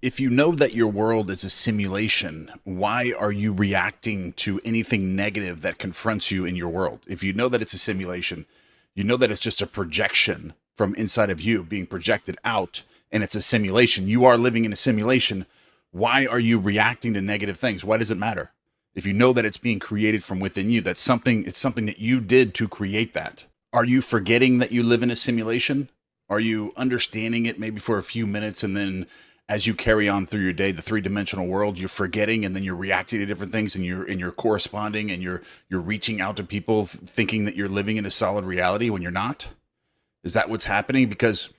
If you know that your world is a simulation, why are you reacting to anything negative that confronts you in your world? If you know that it's a simulation, you know that it's just a projection from inside of you being projected out, and it's a simulation. You are living in a simulation. Why are you reacting to negative things? Why does it matter? If you know that it's being created from within you, it's something that you did to create that. Are you forgetting that you live in a simulation? Are you understanding it maybe for a few minutes, and then as you carry on through your day, the three-dimensional world, you're forgetting, and then you're reacting to different things, and you're corresponding, and you're reaching out to people thinking that you're living in a solid reality when you're not? Is that what's happening? Because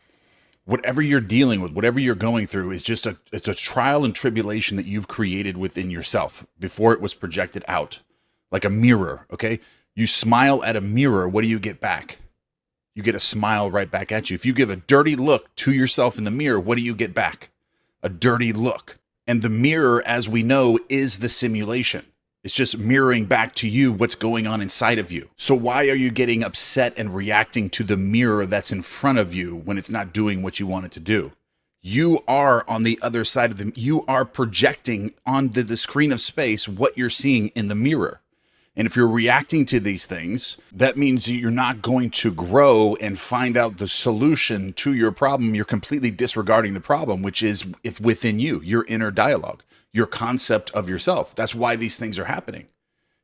whatever you're dealing with, whatever you're going through is just it's a trial and tribulation that you've created within yourself before it was projected out. Like a mirror, okay? You smile at a mirror, what do you get back? You get a smile right back at you. If you give a dirty look to yourself in the mirror, what do you get back? A dirty look. And the mirror, as we know, is the simulation. It's just mirroring back to you what's going on inside of you. So why are you getting upset and reacting to the mirror that's in front of you when it's not doing what you want it to do? You are on the other side of you are projecting onto the screen of space what you're seeing in the mirror. And if you're reacting to these things, that means you're not going to grow and find out the solution to your problem. You're completely disregarding the problem, which is if within you, your inner dialogue, your concept of yourself. That's why these things are happening,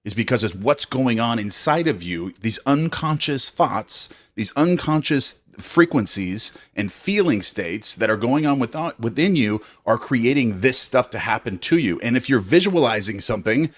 is because it's what's going on inside of you. These unconscious thoughts, these unconscious frequencies and feeling states that are going on within you are creating this stuff to happen to you. And if you're visualizing something,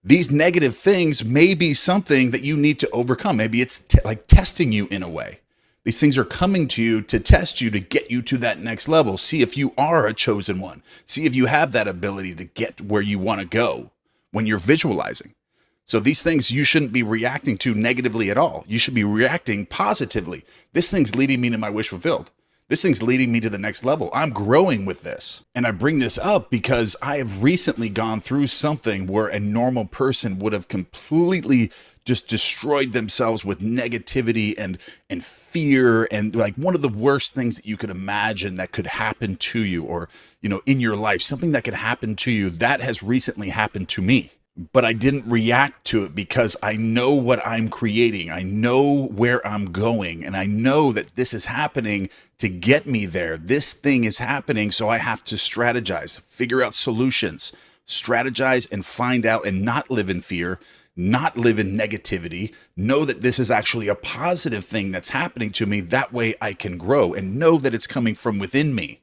these negative things may be something that you need to overcome. Maybe it's like testing you in a way. These things are coming to you to test you, to get you to that next level. See if you are a chosen one. See if you have that ability to get where you want to go when you're visualizing. So these things you shouldn't be reacting to negatively at all. You should be reacting positively. This thing's leading me to my wish fulfilled. This thing's leading me to the next level. I'm growing with this. And I bring this up because I have recently gone through something where a normal person would have completely just destroyed themselves with negativity and fear, and like one of the worst things that you could imagine that could happen to you, or, you know, in your life, something that could happen to you. That has recently happened to me. But I didn't react to it because I know what I'm creating. I know where I'm going, and I know that this is happening to get me there. This thing is happening, so I have to strategize, figure out solutions, strategize and find out, and not live in fear, not live in negativity. Know that this is actually a positive thing that's happening to me. That way I can grow and know that it's coming from within me.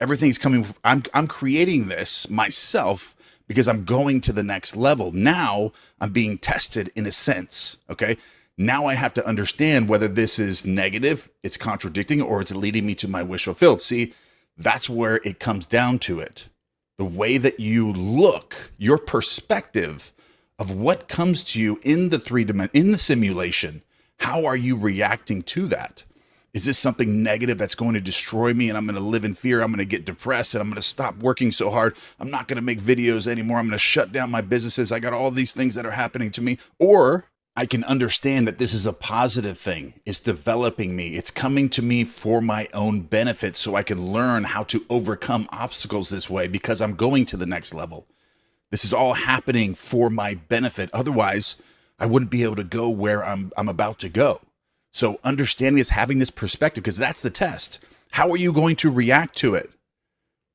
Everything's coming. I'm creating this myself because I'm going to the next level. Now I'm being tested in a sense, okay? Now I have to understand whether this is negative, it's contradicting, or it's leading me to my wish fulfilled. See, that's where it comes down to it. The way that you look, your perspective of what comes to you in the simulation, how are you reacting to that? Is this something negative that's going to destroy me, and I'm going to live in fear? I'm going to get depressed, and I'm going to stop working so hard. I'm not going to make videos anymore. I'm going to shut down my businesses. I got all these things that are happening to me. Or I can understand that this is a positive thing. It's developing me. It's coming to me for my own benefit, so I can learn how to overcome obstacles this way because I'm going to the next level. This is all happening for my benefit. Otherwise, I wouldn't be able to go where I'm about to go. So understanding is having this perspective, because that's the test. How are you going to react to it?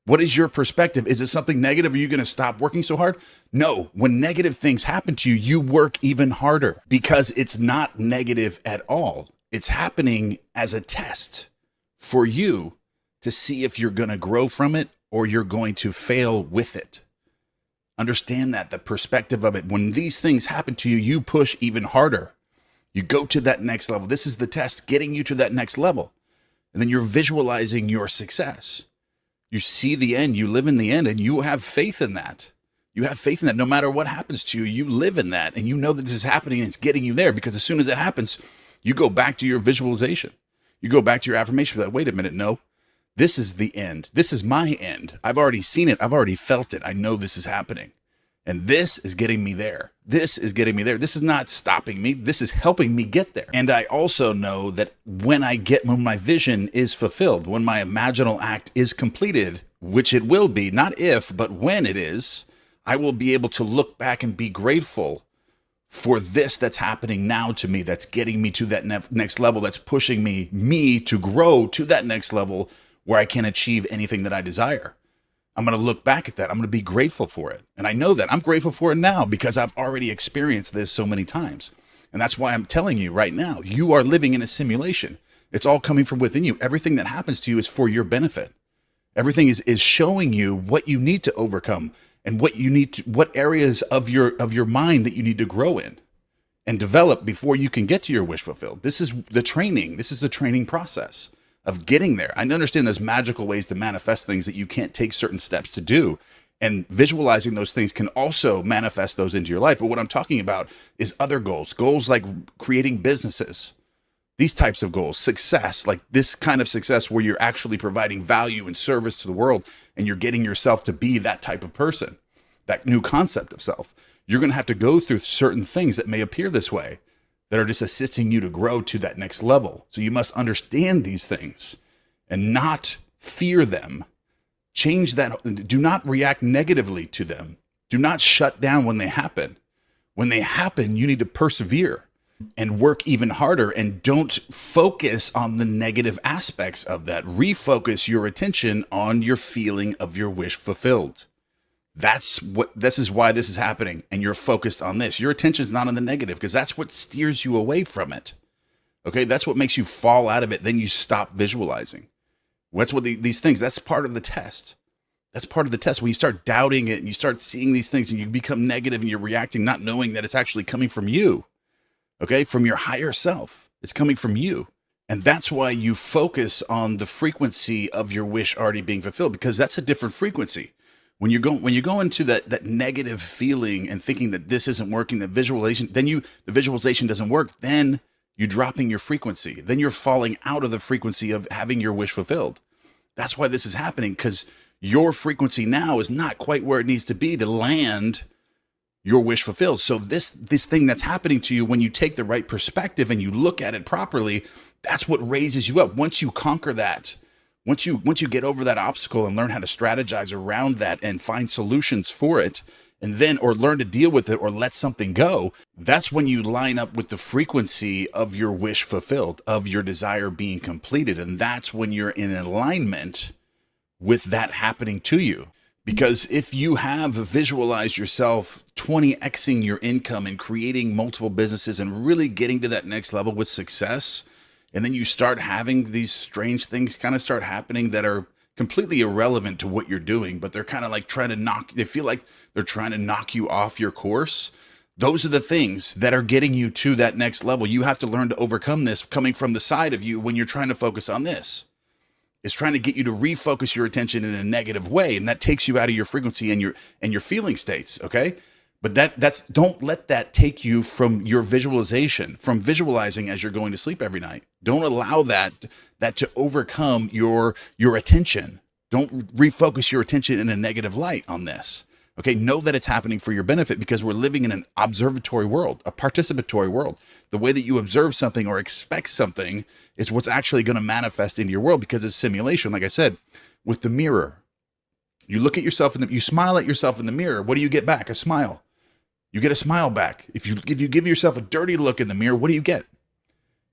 What is your perspective? Is it something negative? Are you going to stop working so hard? No. When negative things happen to you, you work even harder because it's not negative at all. It's happening as a test for you to see if you're going to grow from it or you're going to fail with it. Understand that, the perspective of it. When these things happen to you, you push even harder. You go to that next level. This is the test getting you to that next level. And then you're visualizing your success. You see the end, you live in the end, and you have faith in that. You have faith in that. No matter what happens to you, you live in that, and you know that this is happening and it's getting you there, because as soon as it happens, you go back to your visualization. You go back to your affirmation for that. Wait a minute, no, this is the end. This is my end. I've already seen it. I've already felt it. I know this is happening. And this is getting me there. This is getting me there. This is not stopping me. This is helping me get there. And I also know that when my vision is fulfilled, when my imaginal act is completed, which it will be, not if, but when it is, I will be able to look back and be grateful for this that's happening now to me, that's getting me to that next level, that's pushing me to grow to that next level where I can achieve anything that I desire. I'm going to look back at that. I'm going to be grateful for it. And I know that I'm grateful for it now because I've already experienced this so many times. And that's why I'm telling you right now, you are living in a simulation. It's all coming from within you. Everything that happens to you is for your benefit. Everything is showing you what you need to overcome and what areas of your mind that you need to grow in and develop before you can get to your wish fulfilled. This is the training. This is the training process of getting there. I understand there's magical ways to manifest things that you can't take certain steps to do. And visualizing those things can also manifest those into your life. But what I'm talking about is other goals like creating businesses, these types of goals, success, like this kind of success where you're actually providing value and service to the world and you're getting yourself to be that type of person, that new concept of self. You're going to have to go through certain things that may appear this way that are just assisting you to grow to that next level. So you must understand these things and not fear them. Change that. Do not react negatively to them. Do not shut down when they happen. When they happen, you need to persevere and work even harder, and don't focus on the negative aspects of that. Refocus your attention on your feeling of your wish fulfilled. This is why this is happening. And you're focused on this. Your attention's not on the negative because that's what steers you away from it. Okay. That's what makes you fall out of it. Then you stop visualizing. That's what these things, that's part of the test. That's part of the test. When you start doubting it and you start seeing these things and you become negative and you're reacting, not knowing that it's actually coming from you. Okay. From your higher self. It's coming from you. And that's why you focus on the frequency of your wish already being fulfilled, because that's a different frequency. When you go into that negative feeling and thinking that this isn't working, the visualization doesn't work, then you're dropping your frequency. Then you're falling out of the frequency of having your wish fulfilled. That's why this is happening, because your frequency now is not quite where it needs to be to land your wish fulfilled. So this thing that's happening to you, when you take the right perspective and you look at it properly, that's what raises you up. Once you conquer that, once you get over that obstacle and learn how to strategize around that and find solutions for it, and then, or learn to deal with it or let something go, that's when you line up with the frequency of your wish fulfilled, of your desire being completed. And that's when you're in alignment with that happening to you. Because if you have visualized yourself 20xing your income and creating multiple businesses and really getting to that next level with success, and then you start having these strange things kind of start happening that are completely irrelevant to what you're doing, but they're kind of like they feel like they're trying to knock you off your course. Those are the things that are getting you to that next level. You have to learn to overcome this coming from the side of you when you're trying to focus on this. It's trying to get you to refocus your attention in a negative way, and that takes you out of your frequency and your feeling states, okay? But don't let that take you from your visualization, from visualizing as you're going to sleep every night. Don't allow that to overcome your attention. Don't refocus your attention in a negative light on this. Okay, know that it's happening for your benefit, because we're living in an observatory world, a participatory world. The way that you observe something or expect something is what's actually going to manifest into your world, because it's simulation. Like I said, with the mirror, you look at yourself you smile at yourself in the mirror. What do you get back? A smile. You get a smile back. If you give yourself a dirty look in the mirror, what do you get?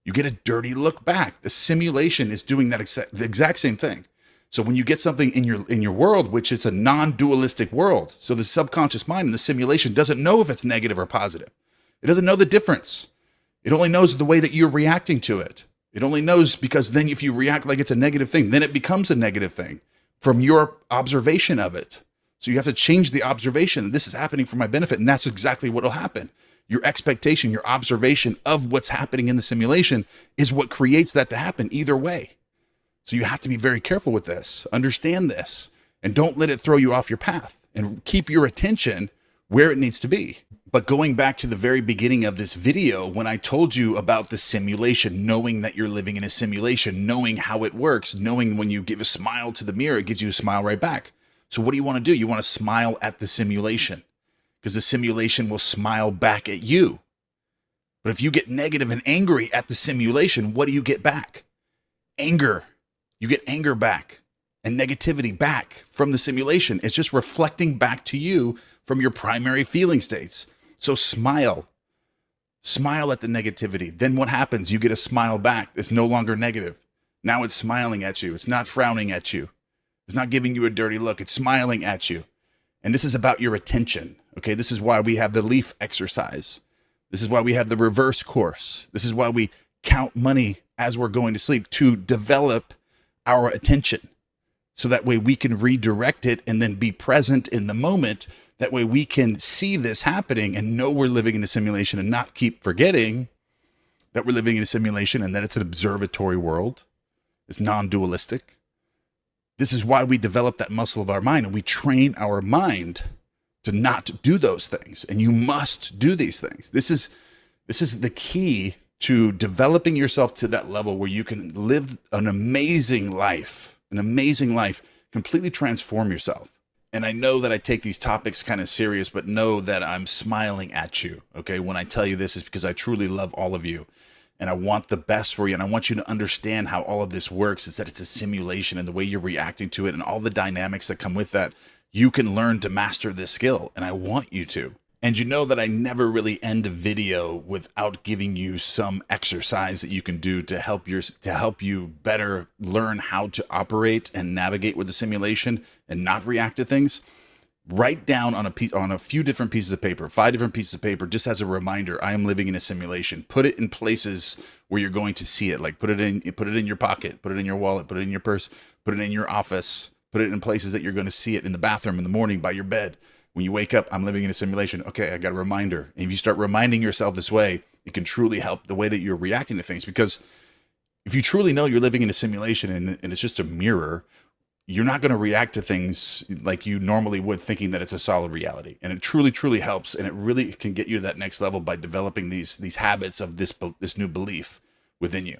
You get a dirty look back. The simulation is doing the exact same thing. So when you get something in your world, which is a non-dualistic world, so the subconscious mind in the simulation doesn't know if it's negative or positive. It doesn't know the difference. It only knows the way that you're reacting to it. It only knows, because then if you react like it's a negative thing, then it becomes a negative thing from your observation of it. So you have to change the observation. This is happening for my benefit, and that's exactly what will happen. Your expectation, your observation of what's happening in the simulation is what creates that to happen either way. So you have to be very careful with this, understand this, and don't let it throw you off your path, and keep your attention where it needs to be. But going back to the very beginning of this video, when I told you about the simulation, knowing that you're living in a simulation, knowing how it works, knowing when you give a smile to the mirror, it gives you a smile right back. So what do you want to do? You want to smile at the simulation, because the simulation will smile back at you. But if you get negative and angry at the simulation, what do you get back? Anger. You get anger back. and negativity back from the simulation. It's just reflecting back to you from your primary feeling states. So smile. Smile at the negativity. Then what happens? You get a smile back. It's no longer negative. Now it's smiling at you. It's not frowning at you. It's not giving you a dirty look. It's smiling at you. And this is about your attention. Okay, this is why we have the leaf exercise. This is why we have the reverse course. This is why we count money as we're going to sleep, to develop our attention. So that way we can redirect it and then be present in the moment. That way we can see this happening and know we're living in a simulation and not keep forgetting that we're living in a simulation and that it's an observatory world. It's non-dualistic. This is why we develop that muscle of our mind, and we train our mind to not do those things. And you must do these things. This is the key to developing yourself to that level where you can live an amazing life, completely transform yourself. And I know that I take these topics kind of serious, but know that I'm smiling at you. Okay. When I tell you this, is because I truly love all of you. And I want the best for you. And I want you to understand how all of this works, is that it's a simulation, and the way you're reacting to it and all the dynamics that come with that, you can learn to master this skill. And I want you to. And you know that I never really end a video without giving you some exercise that you can do to help you better learn how to operate and navigate with the simulation and not react to things. Write down on a few different pieces of paper, 5 different pieces of paper, just as a reminder, I am living in a simulation. Put it in places where you're going to see it. Like put it in your pocket, put it in your wallet, put it in your purse, put it in your office, put it in places that you're going to see it, in the bathroom, in the morning, by your bed. When you wake up, I'm living in a simulation. Okay, I got a reminder. And if you start reminding yourself this way, it can truly help the way that you're reacting to things. Because if you truly know you're living in a simulation and it's just a mirror, you're not going to react to things like you normally would, thinking that it's a solid reality. And it truly, truly helps. And it really can get you to that next level by developing these habits of this new belief within you.